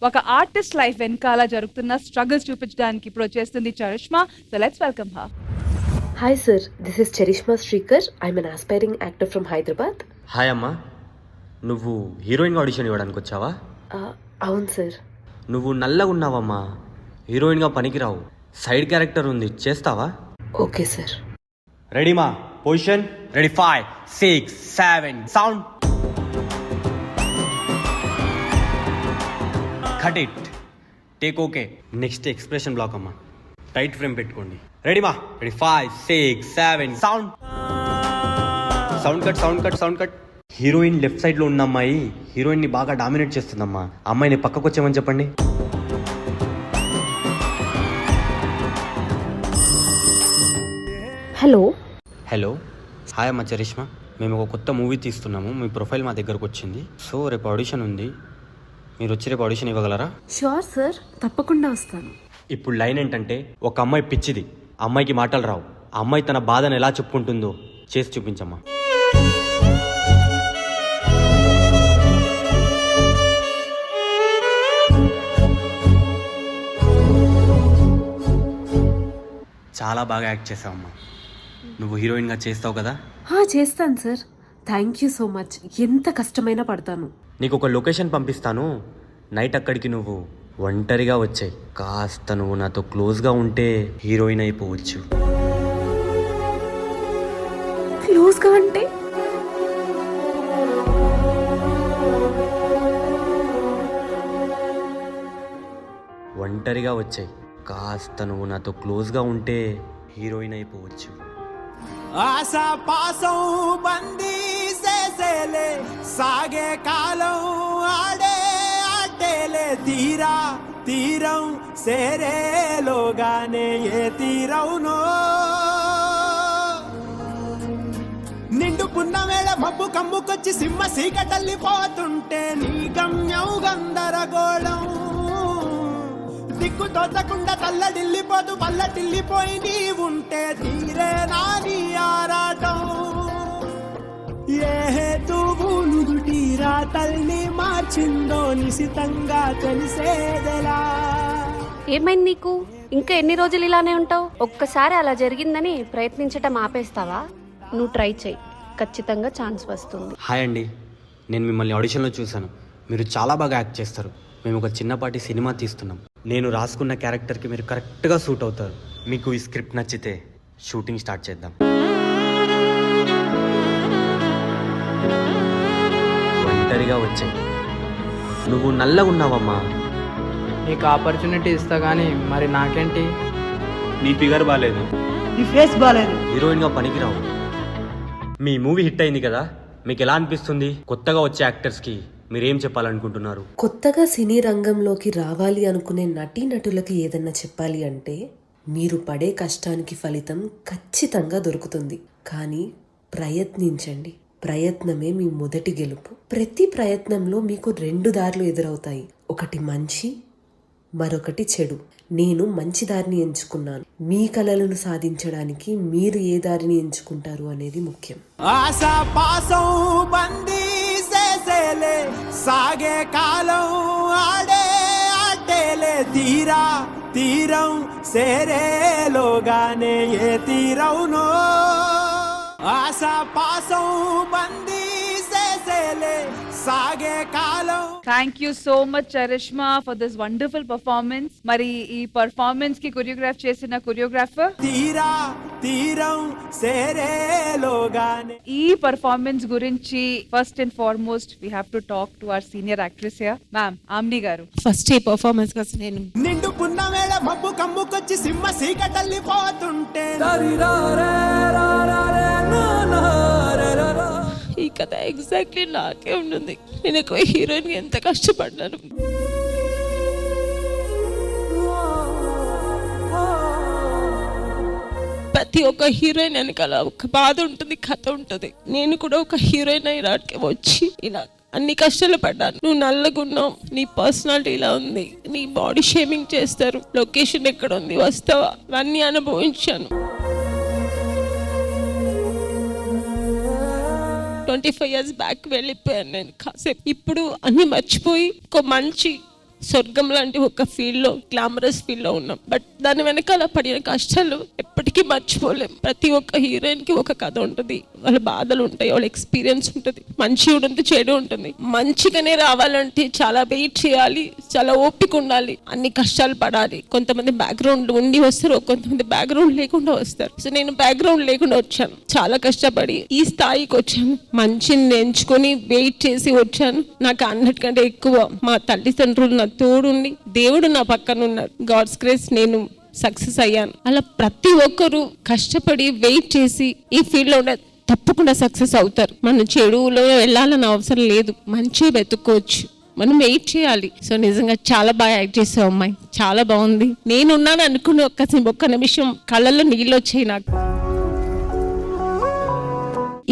ఒక artist life వెనకాల జరుగుతున్న స్ట్రగుల్స్ చూపించడానికి ఇప్పుడు వచ్చేస్తుంది Charishma. So let's welcome her. Hi sir, this is Charishma Srikar. I'm an aspiring actor from Hyderabad. Hi అమ్మా, నువ్వు హీరోయిన్ ఆడిషన్ ఇవ్వడానికి వచ్చావా? అవును సార్. నువ్వు నల్లగా ఉన్నావమ్మా, హీరోయిన్గా పనికిరావు. సైడ్ క్యారెక్టర్ ఉంది, చేస్తావా? Okay sir. రెడీమా? Position ready. 5 6 7 sound. Cut it. Take okay. Next expression block అమ్మా. టైట్ ఫ్రేమ్ పెట్టుకోండి. రెడీమా? Ready. 5 6 7 sound. Sound cut, sound cut, sound cut. Heroine left side లో ఉన్న అమ్మాయి హీరోయిన్ ని బాగా డామినేట్ చేస్తుందమ్మా. అమ్మాయిని పక్కకు వచ్చామని చెప్పండి. హలో. హలో, హాయ్ అమ్మ చరిష్మా. మేము ఒక కొత్త మూవీ తీస్తున్నాము. మీ ప్రొఫైల్ మా దగ్గరకు వచ్చింది. సో రేపు ఆడిషన్ ఉంది, మీరు వచ్చి రేపు ఆడిషన్ ఇవ్వగలరా? షూర్ సార్, తప్పకుండా వస్తాను. ఇప్పుడు లైన్ ఏంటంటే, ఒక అమ్మాయి పిచ్చిది, అమ్మాయికి మాటలు రావు. ఆ అమ్మాయి తన బాధను ఎలా చెప్పుకుంటుందో చేసి చూపించమ్మా. చాలా బాగా యాక్ట్ చేసావమ్మా. నువ్వు హీరోయిన్గా చేస్తావు కదా? చేస్తాను sir. Thank you so much. ఎంత కష్టమైనా పడతాను. నీకు ఒక లొకేషన్ పంపిస్తాను, నైట్ అక్కడికి నువ్వు ఒంటరిగా వచ్చాయి. కాస్త నువ్వు నాతో క్లోజ్గా ఉంటే హీరోయిన్ అయిపోవచ్చు. క్లోజ్గా అంటే? ఒంటరిగా వచ్చాయి. కాస్త నువ్వు నాతో క్లోజ్గా ఉంటే హీరోయిన్ అయిపోవచ్చు. ఆశా పాసం బందీ చేసేలే, సాగే కాలం ఆడే ఆటేలే, తీరా తీరం సేరేలోగానే ఏ తీరవునో. నిండు పున్నమేళ మబ్బు కమ్ముకొచ్చి సింహ సీకటల్లిపోతుంటే నీ గమ్యం గందరగోళం. దిక్కు తోచకుండా తల్లడిల్లిపోతూ పల్లటిల్లిపోయి నీ ఉంటే తీరే నాని ఆరాటం. ఏ హేతువులుదుటి రాతల్ని మార్చిందో నిశితంగా తెలిసేదెలా. ఏమైంది నీకు? ఇంకా ఎన్ని రోజులు ఇలానే ఉంటావు? ఒక్కసారి అలా జరిగిందని ప్రయత్నించటం ఆపేస్తావా? నువ్వు ట్రై చేయి, ఖచ్చితంగా ఛాన్స్ వస్తుంది. హాయ్ అండి, నేను మిమ్మల్ని ఆడిషన్లో చూశాను. మీరు చాలా బాగా యాక్ట్ చేస్తారు. మేము ఒక చిన్నపాటి సినిమా తీస్తున్నాం. నేను రాసుకున్న క్యారెక్టర్కి మీరు కరెక్ట్గా సూట్ అవుతారు. మీకు ఈ స్క్రిప్ట్ నచ్చితే షూటింగ్ స్టార్ట్ చేద్దాం. ఒంటరిగా వచ్చాయి. నువ్వు నల్లగా ఉన్నావమ్మా. నీకు ఆపర్చునిటీ ఇస్తా కానీ మరి నాకేంటి? నీ ఫిగర్ బాగాలేదు, నీ ఫేస్ బాగాలేదు, హీరోయిన్గా పనికిరావు. మీ మూవీ హిట్ అయింది కదా, మీకు ఎలా అనిపిస్తుంది? కొత్తగా వచ్చే యాక్టర్స్కి మీరేం చెప్పాలనుకుంటున్నారు? కొత్తగా సినీ రంగంలోకి రావాలి అనుకునే నటీనటులకి ఏదన్నా చెప్పాలి అంటే, మీరు పడే కష్టానికి ఫలితం ఖచ్చితంగా దొరుకుతుంది. కానీ ప్రయత్నించండి. ప్రయత్నమే మీ మొదటి గెలుపు. ప్రతి ప్రయత్నంలో మీకు 2 దారులు ఎదురవుతాయి. ఒకటి మంచి, మరొకటి చెడు. నేను మంచి దారిని ఎంచుకున్నాను. మీ కలలను సాధించడానికి మీరు ఏ దారిని ఎంచుకుంటారు అనేది ముఖ్యం. ఆశా పాసం బందీ చేసేలే, సాగే కాలం ఆడే ఆటేలే, తీరా తీరం సేరేలోగానే ఏ తీరవునో. ఆశా పాసం బందీ చేసేలే, సాగే కాలం. Thank you so much Charishma for this wonderful performance. మరి ఈ పర్ఫార్మెన్స్ కి కొరియోగ్రాఫ్ చేసిన కొరియోగ్రాఫర్, తీరా తీరం సేరేలోగానే. ఈ పర్ఫార్మెన్స్ గురించి first and foremost we have to talk to our senior actress here, ma'am omni గారు. ఫస్ట్ ఈ పర్ఫార్మెన్స్ కోసం నేను నిండు పున్నమేళ మబ్బు కమ్ముకొచ్చి సింహ సీకటల్లిపోతుంటే ఈ కథ ఎగ్జాక్ట్లీ నాకే ఉంటుంది. నేను ఎక్కువ హీరోయిన్ ఎంత కష్టపడ్డాను. ప్రతి ఒక్క హీరోయిన్ వెనకాల ఒక బాధ ఉంటుంది, కథ ఉంటుంది. నేను కూడా ఒక హీరోయిన్ అయ్యాకే వచ్చి ఇలా అన్ని కష్టాలు పడ్డాను. నువ్వు నల్లగున్నావు, నీ పర్సనాలిటీ ఇలా ఉంది, నీ బాడీ షేమింగ్ చేస్తారు, లొకేషన్ ఎక్కడ ఉంది, వస్తావా, అన్నీ అనుభవించాను. 25 years బ్యాక్ వెళ్ళిపోయాను నేను కాసేపు. ఇప్పుడు అన్ని మర్చిపోయి ఒక మంచి స్వర్గం లాంటి ఒక ఫీల్డ్ లో, గ్లామరస్ ఫీల్డ్ లో ఉన్నాం. బట్ దాని వెనకాల పడిన కష్టాలు ఎప్పటికీ మర్చిపోలేం. ప్రతి ఒక్క హీరోయిన్ కి ఒక కథ ఉంటుంది, వాళ్ళ బాధలు ఉంటాయి, వాళ్ళ ఎక్స్పీరియన్స్ ఉంటుంది, మంచి ఉంటుంది, చెడు ఉంటుంది. మంచిగానే రావాలంటే చాలా వెయిట్ చేయాలి, చాలా ఓపిక ఉండాలి, అన్ని కష్టాలు పడాలి. కొంతమంది బ్యాక్గ్రౌండ్ ఉండి వస్తారు, కొంతమంది బ్యాక్గ్రౌండ్ లేకుండా వస్తారు. సో నేను బ్యాక్గ్రౌండ్ లేకుండా వచ్చాను, చాలా కష్టపడి ఈ స్థాయికి వచ్చాను. మంచిని ఎంచుకొని వెయిట్ చేసి వచ్చాను. నాకు అన్నిటికంటే ఎక్కువ మా తల్లిదండ్రులు నా తోడుండి, దేవుడు నా పక్కన ఉన్నారు. గాడ్స్ గ్రేస్ నేను సక్సెస్ అయ్యాను. అలా ప్రతి ఒక్కరూ కష్టపడి వెయిట్ చేసి ఈ ఫీల్డ్ లో ఉండే తప్పకుండా సక్సెస్ అవుతారు. మనం చెడులో వెళ్ళాలని అవసరం లేదు, మంచి వెతుక్కోవచ్చు, మనం వెయిట్ చేయాలి. సో నిజంగా చాలా బాగా యాక్ట్ చేసావు అమ్మాయి, చాలా బాగుంది. నేనున్నాను అనుకుని ఒక్క నిమిషం కళ్ళల్లో నీళ్ళు వచ్చాయి నాకు.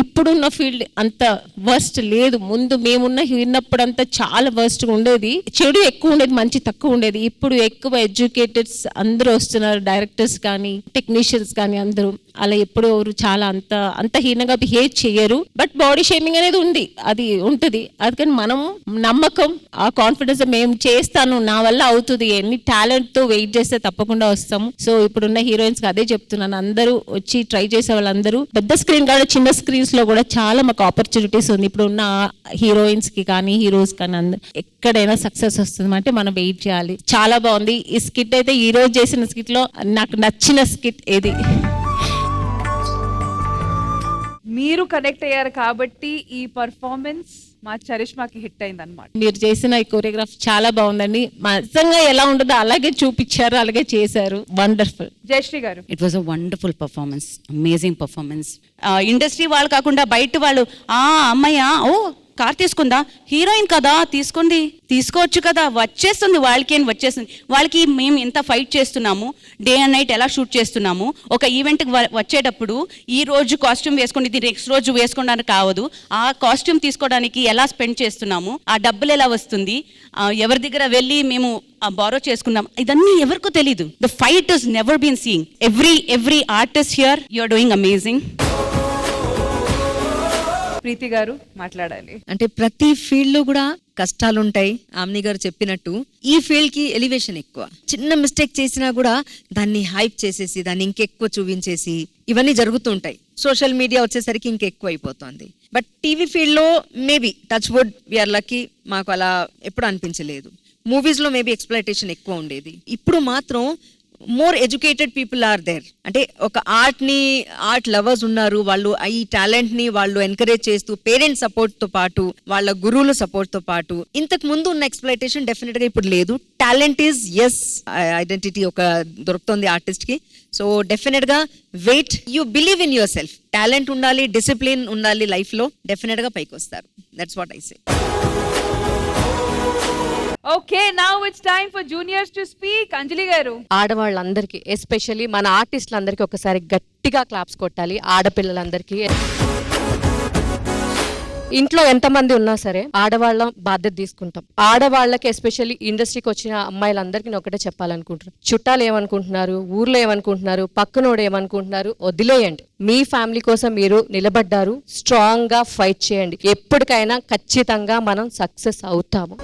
ఇప్పుడున్న ఫీల్డ్ అంత వర్స్ట్ లేదు, ముందు మేమున్న విన్నప్పుడు అంతా చాలా వర్స్ట్ ఉండేది. చెడు ఎక్కువ ఉండేది, మంచి తక్కువ ఉండేది. ఇప్పుడు ఎక్కువ ఎడ్యుకేటెడ్స్ అందరూ వస్తున్నారు, డైరెక్టర్స్ కానీ టెక్నీషియన్స్ కానీ అందరూ. అలా ఎప్పుడు ఎవరు చాలా అంత హీనంగా బిహేవ్ చేయరు. బట్ బాడీ షేమింగ్ అనేది ఉంది, అది ఉంటుంది. అందుకని మనం నమ్మకం, ఆ కాన్ఫిడెన్స్, మేము చేస్తాను, నా వల్ల అవుతుంది, ఎన్ని టాలెంట్ తో వెయిట్ చేస్తే తప్పకుండా వస్తాము. సో ఇప్పుడున్న హీరోయిన్స్ కి అదే చెప్తున్నాను, అందరూ వచ్చి ట్రై చేసే వాళ్ళందరూ పెద్ద స్క్రీన్ కాదు, చిన్న స్క్రీన్స్ లో కూడా చాలా మాకు ఆపర్చునిటీస్ ఉంది. ఇప్పుడు ఉన్న హీరోయిన్స్ కి కానీ హీరోస్ కానీ అందరూ ఎక్కడైనా సక్సెస్ వస్తుంది అంటే మనం వెయిట్ చేయాలి. చాలా బాగుంది ఈ స్కిట్ అయితే. ఈ రోజు చేసిన స్కిట్ లో నాకు నచ్చిన స్కిట్ ఏది? మీరు కనెక్ట్ అయ్యారు కాబట్టి ఈ పర్ఫార్మెన్స్ మా చరిష్మాకి హిట్ అయింది అనమాట. మీరు చేసిన ఈ కోరియోగ్రాఫ్ చాలా బాగుందండి. నిజంగా ఎలా ఉంటుందో అలాగే చూపించారు, అలాగే చేశారు. వండర్ఫుల్. జయశ్రీ గారు, it was a wonderful performance, amazing performance. Industry వాళ్ళు కాకుండా బయట వాళ్ళు, అమ్మాయ్యా ఓ కార్ తీసుకుందా, హీరోయిన్ కదా తీసుకోవచ్చు కదా, వచ్చేస్తుంది వాళ్ళకి అని వచ్చేస్తుంది. వాళ్ళకి మేము ఎంత ఫైట్ చేస్తున్నాము, డే అండ్ నైట్ ఎలా షూట్ చేస్తున్నాము. ఒక ఈవెంట్కి వచ్చేటప్పుడు ఈ రోజు కాస్ట్యూమ్ వేసుకోండి, ఇది నెక్స్ట్ రోజు వేసుకోవడానికి కావదు. ఆ కాస్ట్యూమ్ తీసుకోవడానికి ఎలా స్పెండ్ చేస్తున్నాము, ఆ డబ్బులు ఎలా వస్తుంది, ఎవరి దగ్గర వెళ్ళి మేము బారో చేసుకుందాం, ఇదన్నీ ఎవరికో తెలీదు. The fight is never been seeing. Every artist here you are doing amazing. Preethi garu మాట్లాడాలి. అంటే ప్రతి ఫీల్డ్ లో కూడా కష్టాలుంటాయి. ఆమ్ని గారు చెప్పినట్టు ఈ ఫీల్డ్ కి ఎలివేషన్ ఎక్కువ. చిన్న మిస్టేక్ చేసినా కూడా దాన్ని హైప్ చేసేసి, దాన్ని ఇంకెక్కువ చూపించేసి ఇవన్నీ జరుగుతుంటాయి. సోషల్ మీడియా వచ్చేసరికి ఇంకెక్కువ అయిపోతుంది. బట్ టీవీ ఫీల్డ్ లో maybe touch wood we are lucky, మాకు అలా ఎప్పుడు అనిపించలేదు. మూవీస్ లో మేబీ ఎక్స్‌ప్లాయిటేషన్ ఎక్కువ ఉండేది. ఇప్పుడు మాత్రం more educated people are there. అంటే ఒక ఆర్ట్ లవర్స్ ఉన్నారు, వాళ్ళు ఈ టాలెంట్ ని వాళ్ళు ఎంకరేజ్ చేస్తూ, పేరెంట్స్ సపోర్ట్ తో పాటు, వాళ్ళ గురువుల సపోర్ట్ తో పాటు. ఇంతకు ముందు ఉన్న ఎక్స్‌ప్లాయిటేషన్ డెఫినెట్ గా ఇప్పుడు లేదు. టాలెంట్ ఈజ్ ఎస్ ఐడెంటిటీ ఒక దొరుకుతుంది ఆర్టిస్ట్ కి. సో డెఫినెట్ గా wait, you believe in yourself. Talent ఉండాలి, డిసిప్లిన్ ఉండాలి లైఫ్ లో, డెఫినెట్ గా పైకి వస్తారు. That's what I say. Okay, now it's time for juniors to speak. Anjali garu, ఆడవాళ్ళందరికీ, ఎస్పెషల్లీ మన ఆర్టిస్టులందరికీ ఒకసారి గట్టిగా క్లాప్స్ కొట్టాలి. ఆడపిల్లలందరికీ, ఇంట్లో ఎంతమంది ఉన్నా సరే ఆడవాళ్ళ బాధ్యత తీసుకుంటాం. ఆడవాళ్ళకి ఎస్పెషల్లీ ఇండస్ట్రీకి వచ్చిన అమ్మాయిలందరికీ నేను ఒకటే చెప్పాలనుకుంటున్నాను. చుట్టాలు ఏమనుకుంటున్నారు, ఊర్లో ఏమనుకుంటున్నారు, పక్కనోడు ఏమనుకుంటున్నారు, వదిలేయండి. మీ ఫ్యామిలీ కోసం మీరు నిలబడ్డారు, స్ట్రాంగ్ గా ఫైట్ చేయండి. ఎప్పటికైనా ఖచ్చితంగా మనం సక్సెస్ అవుతాము.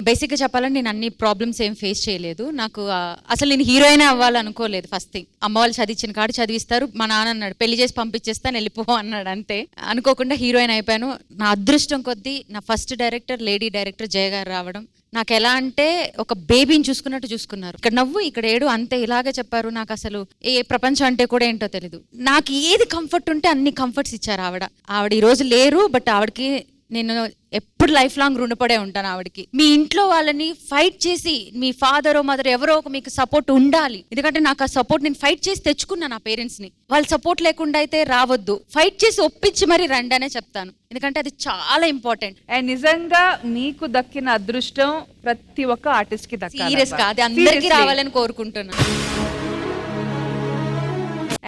బేసిక్గా చెప్పాలంటే నేను అన్ని ప్రాబ్లమ్స్ ఏం ఫేస్ చేయలేదు. నాకు అసలు నేను హీరోయిన్ అవ్వాలనుకోలేదు. ఫస్ట్ థింగ్, అమ్మ వాళ్ళు చదివించిన కాడు చదివిస్తారు, మా నాన్న అన్నాడు పెళ్లి చేసి పంపించేస్తాను వెళ్ళిపో అన్నాడు, అంతే. అనుకోకుండా హీరోయిన్ అయిపోయాను. నా అదృష్టం కొద్దీ నా ఫస్ట్ డైరెక్టర్ లేడీ డైరెక్టర్ జయ గారు రావడం నాకు ఎలా అంటే ఒక బేబీని చూసుకున్నట్టు చూసుకున్నారు. ఇక్కడ నవ్వు ఇక్కడ ఏడు అంతే, ఇలాగే చెప్పారు. నాకు అసలు ఏ ప్రపంచం అంటే కూడా ఏంటో తెలీదు. నాకు ఏది కంఫర్ట్ ఉంటే అన్ని కంఫర్ట్స్ ఇచ్చారు ఆవిడ ఈ రోజు లేరు. బట్ ఆవిడకి నేను ఎప్పుడు లైఫ్ లాంగ్ రుణపడే ఉంటాను ఆవిడకి. మీ ఇంట్లో వాళ్ళని ఫైట్ చేసి, మీ ఫాదరో మదర్ ఎవరో ఒక మీకు సపోర్ట్ ఉండాలి. ఎందుకంటే నాకు ఆ సపోర్ట్ నేను ఫైట్ చేసి తెచ్చుకున్నాను నా పేరెంట్స్ ని. వాళ్ళ సపోర్ట్ లేకుండా అయితే రావద్దు, ఫైట్ చేసి ఒప్పించి మరి రండి అనే చెప్తాను. ఎందుకంటే అది చాలా ఇంపార్టెంట్. అండ్ నిజంగా మీకు దక్కిన అదృష్టం ప్రతి ఒక్క ఆర్టిస్ట్ కి దక్కాలి. సీరియస్ గా అది అందరికీ రావాలని కోరుకుంటున్నాను.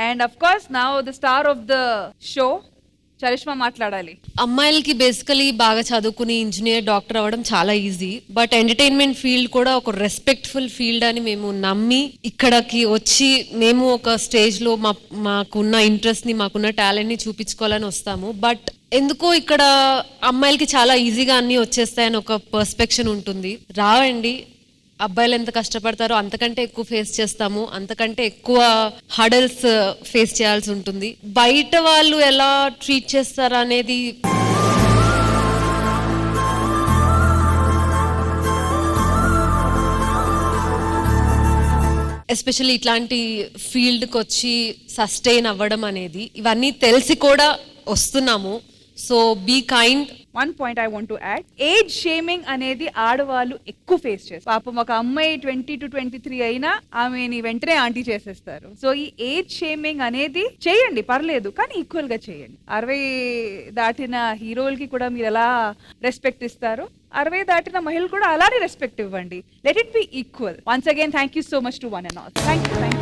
And of course now the star of the show Charishma మాట్లాడాలి. అమ్మాయిలకి బేసికలీ బాగా చదువుకుని ఇంజనీర్, డాక్టర్ అవ్వడం చాలా ఈజీ. బట్ ఎంటర్టైన్మెంట్ ఫీల్డ్ కూడా ఒక రెస్పెక్ట్ఫుల్ ఫీల్డ్ అని మేము నమ్మి ఇక్కడికి వచ్చి మేము ఒక స్టేజ్ లో మాకున్న ఇంట్రెస్ట్ ని, మాకున్న టాలెంట్ ని చూపించుకోవాలని వస్తాము. బట్ ఎందుకో ఇక్కడ అమ్మాయిలకి చాలా ఈజీగా అన్నీ వచ్చేస్తాయని ఒక పర్స్పెక్షన్ ఉంటుంది. రావండి, అబ్బాయిలు ఎంత కష్టపడతారో అంతకంటే ఎక్కువ ఫేస్ చేస్తాము, అంతకంటే ఎక్కువ హడల్స్ ఫేస్ చేయాల్సి ఉంటుంది. బయట వాళ్ళు ఎలా ట్రీట్ చేస్తారు అనేది ఎస్పెషల్లీ ఇట్లాంటి ఫీల్డ్కి వచ్చి సస్టైన్ అవ్వడం అనేది, ఇవన్నీ తెలిసి కూడా వస్తున్నాము. So be kind. One point I want to add, age shaming అనేది ఆడవాళ్ళు ఎక్కువ ఫేస్ చేస్తారు. పాపం ఒక అమ్మాయి 20 to 23 అయినా ఆమెని వెంటనే ఆంటీ చేసేస్తారు. సో ఈ ఏజ్ షేమింగ్ అనేది చేయండి, పర్లేదు, కానీ ఈక్వల్ గా చేయండి. 60 దాటిన హీరోలకి కూడా మీరు ఎలా రెస్పెక్ట్ ఇస్తారో 60 దాటిన మహిళలు కూడా అలానే రెస్పెక్ట్ ఇవ్వండి. Let it be equal. Once again thank you so much to one and all. Thank you.